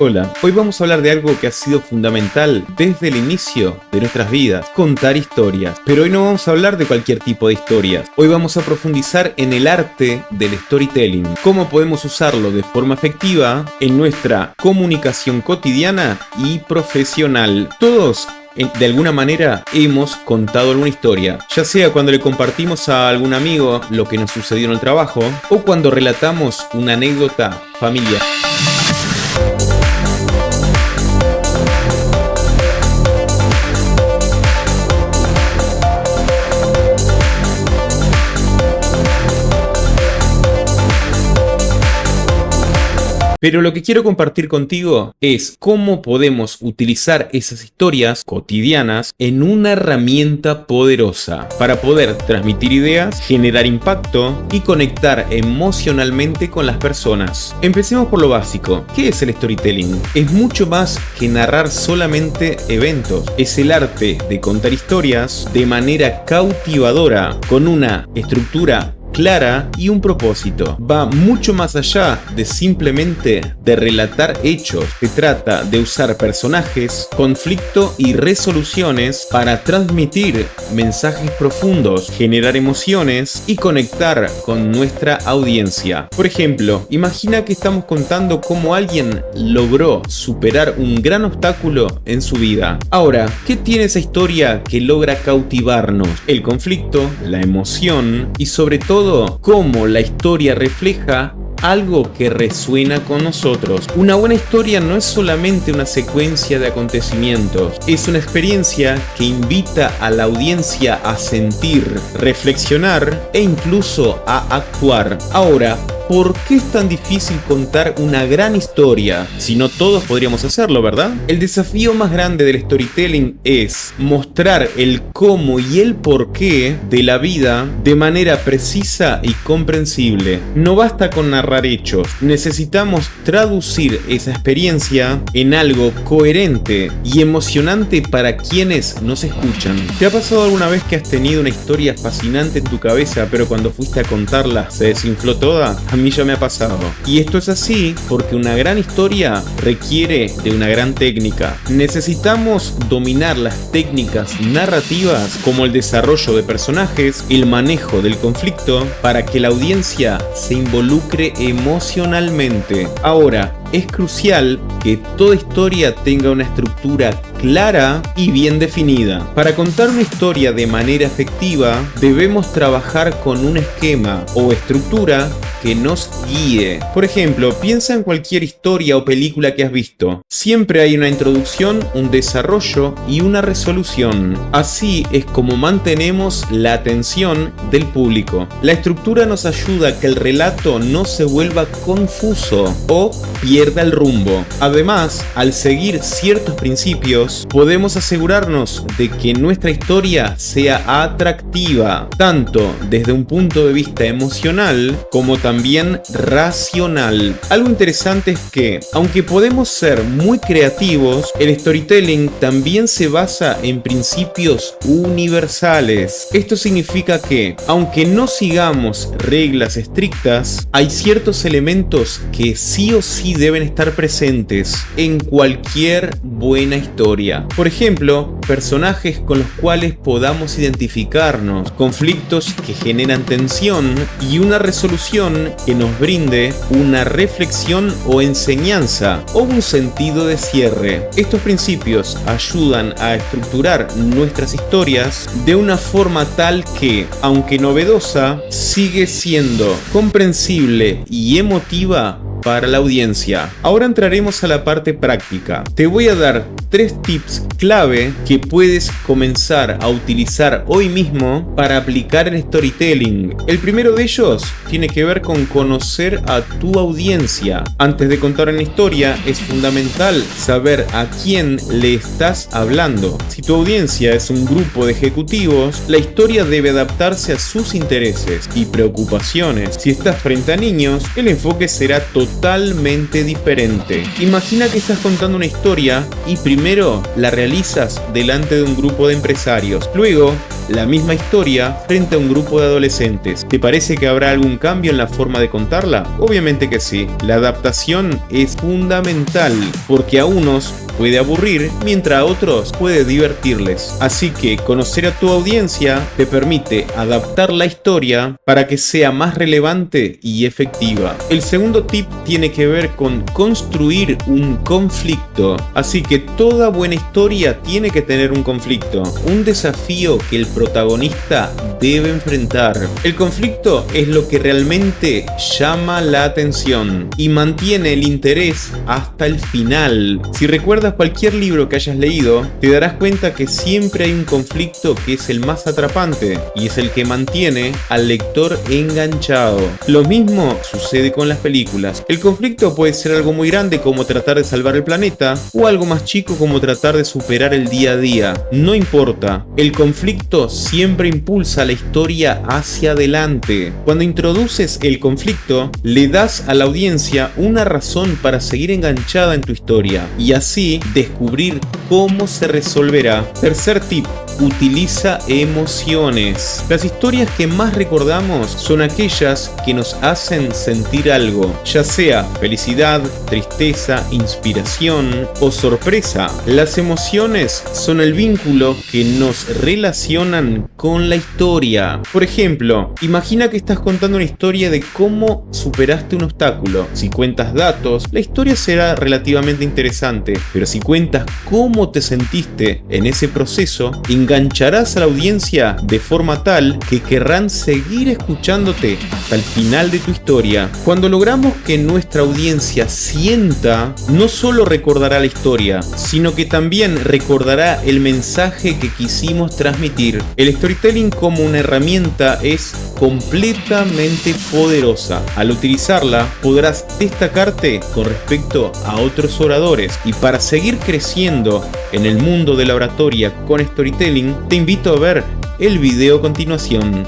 Hola, hoy vamos a hablar de algo que ha sido fundamental desde el inicio de nuestras vidas, contar historias. Pero hoy no vamos a hablar de cualquier tipo de historias. Hoy vamos a profundizar en el arte del storytelling, cómo podemos usarlo de forma efectiva en nuestra comunicación cotidiana y profesional. Todos de alguna manera hemos contado alguna historia, ya sea cuando le compartimos a algún amigo lo que nos sucedió en el trabajo o cuando relatamos una anécdota familiar. Pero lo que quiero compartir contigo es cómo podemos utilizar esas historias cotidianas en una herramienta poderosa para poder transmitir ideas, generar impacto y conectar emocionalmente con las personas. Empecemos por lo básico. ¿Qué es el storytelling? Es mucho más que narrar solamente eventos. Es el arte de contar historias de manera cautivadora, con una estructura clara y un propósito. Va mucho más allá de simplemente de relatar hechos. Se trata de usar personajes, conflicto y resoluciones para transmitir mensajes profundos, generar emociones y conectar con nuestra audiencia. Por ejemplo, imagina que estamos contando cómo alguien logró superar un gran obstáculo en su vida. Ahora, ¿qué tiene esa historia que logra cautivarnos? El conflicto, la emoción y sobre todo cómo la historia refleja algo que resuena con nosotros. Una buena historia no es solamente una secuencia de acontecimientos, es una experiencia que invita a la audiencia a sentir, reflexionar e incluso a actuar. Ahora, ¿por qué es tan difícil contar una gran historia? Si no todos podríamos hacerlo, ¿verdad? El desafío más grande del storytelling es mostrar el cómo y el porqué de la vida de manera precisa y comprensible. No basta con narrar hechos, necesitamos traducir esa experiencia en algo coherente y emocionante para quienes nos escuchan. ¿Te ha pasado alguna vez que has tenido una historia fascinante en tu cabeza, pero cuando fuiste a contarla se desinfló toda? A mí ya me ha pasado. Y esto es así porque una gran historia requiere de una gran técnica. Necesitamos dominar las técnicas narrativas como el desarrollo de personajes, el manejo del conflicto, para que la audiencia se involucre emocionalmente. Ahora, es crucial que toda historia tenga una estructura clara y bien definida. Para contar una historia de manera efectiva, debemos trabajar con un esquema o estructura que nos guíe. Por ejemplo, piensa en cualquier historia o película que has visto. Siempre hay una introducción, un desarrollo y una resolución. Así es como mantenemos la atención del público. La estructura nos ayuda a que el relato no se vuelva confuso o pierda el rumbo. Además, al seguir ciertos principios, podemos asegurarnos de que nuestra historia sea atractiva, tanto desde un punto de vista emocional como también racional. Algo interesante es que, aunque podemos ser muy creativos, el storytelling también se basa en principios universales. Esto significa que, aunque no sigamos reglas estrictas, hay ciertos elementos que sí o sí deben estar presentes en cualquier buena historia. Por ejemplo, personajes con los cuales podamos identificarnos, conflictos que generan tensión y una resolución que nos brinde una reflexión o enseñanza o un sentido de cierre. Estos principios ayudan a estructurar nuestras historias de una forma tal que, aunque novedosa, sigue siendo comprensible y emotiva para la audiencia. Ahora entraremos a la parte práctica. Te voy a dar 3 tips clave que puedes comenzar a utilizar hoy mismo para aplicar el storytelling. El primero de ellos tiene que ver con conocer a tu audiencia. Antes de contar una historia, es fundamental saber a quién le estás hablando. Si tu audiencia es un grupo de ejecutivos, la historia debe adaptarse a sus intereses y preocupaciones. Si estás frente a niños, el enfoque será totalmente totalmente diferente. Imagina que estás contando una historia y primero la realizas delante de un grupo de empresarios, luego la misma historia frente a un grupo de adolescentes. ¿Te parece que habrá algún cambio en la forma de contarla? Obviamente que sí. La adaptación es fundamental porque a unos puede aburrir, mientras a otros puede divertirles. Así que conocer a tu audiencia te permite adaptar la historia para que sea más relevante y efectiva. El segundo tip tiene que ver con construir un conflicto. Así que toda buena historia tiene que tener un conflicto, un desafío que el protagonista debe enfrentar. El conflicto es lo que realmente llama la atención y mantiene el interés hasta el final. Si recuerdas cualquier libro que hayas leído, te darás cuenta que siempre hay un conflicto que es el más atrapante y es el que mantiene al lector enganchado. Lo mismo sucede con las películas. El conflicto puede ser algo muy grande como tratar de salvar el planeta o algo más chico como tratar de superar el día a día. No importa, el conflicto siempre impulsa la historia hacia adelante. Cuando introduces el conflicto, le das a la audiencia una razón para seguir enganchada en tu historia y así descubrir cómo se resolverá. Tercer tip: utiliza emociones. Las historias que más recordamos son aquellas que nos hacen sentir algo, ya sea felicidad, tristeza, inspiración o sorpresa. Las emociones son el vínculo que nos relacionan con la historia. Por ejemplo, imagina que estás contando una historia de cómo superaste un obstáculo. Si cuentas datos, la historia será relativamente interesante, pero si cuentas cómo te sentiste en ese proceso, engancharás a la audiencia de forma tal que querrán seguir escuchándote hasta el final de tu historia. Cuando logramos que nuestra audiencia sienta, no solo recordará la historia, sino que también recordará el mensaje que quisimos transmitir. El storytelling como una herramienta es completamente poderosa. Al utilizarla podrás destacarte con respecto a otros oradores, y para seguir creciendo en el mundo de la oratoria con storytelling te invito a ver el video a continuación.